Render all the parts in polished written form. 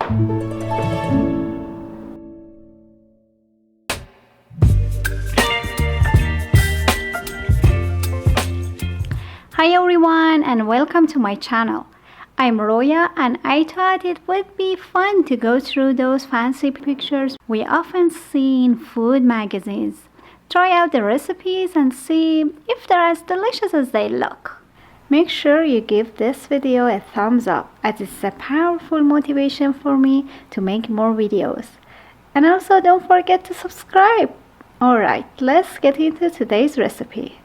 Hi everyone and welcome to my channel. I'm Roya and I thought it would be fun to go through those fancy pictures we often see in food magazines. Try out the recipes and see if they're as delicious as they look. Make sure you give this video a thumbs up as it's a powerful motivation for me to make more videos. And also don't forget to subscribe. Alright, let's get into today's recipe.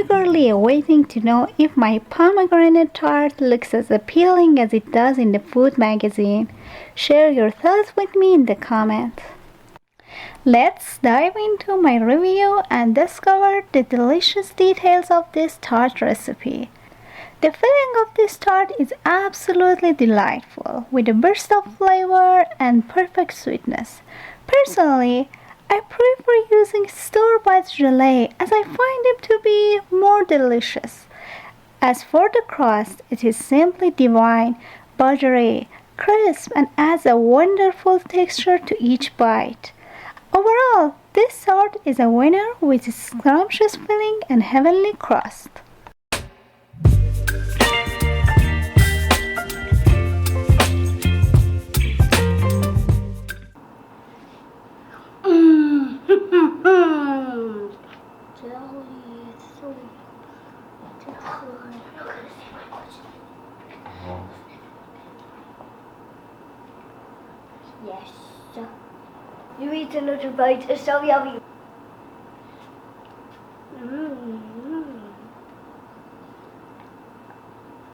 eagerly waiting to know if my pomegranate tart looks as appealing as it does in the food magazine. Share your thoughts with me in the comments. Let's dive into my review and discover the delicious details of this tart recipe. The filling of this tart is absolutely delightful, with a burst of flavor and perfect sweetness. Personally, I prefer using store-bought Gelees as I find them to be more delicious. As for the crust, it is simply divine, buttery, crisp, and adds a wonderful texture to each bite. Overall, this tart is a winner with its scrumptious filling and heavenly crust. Yes. You eat a little bite, it's so yummy.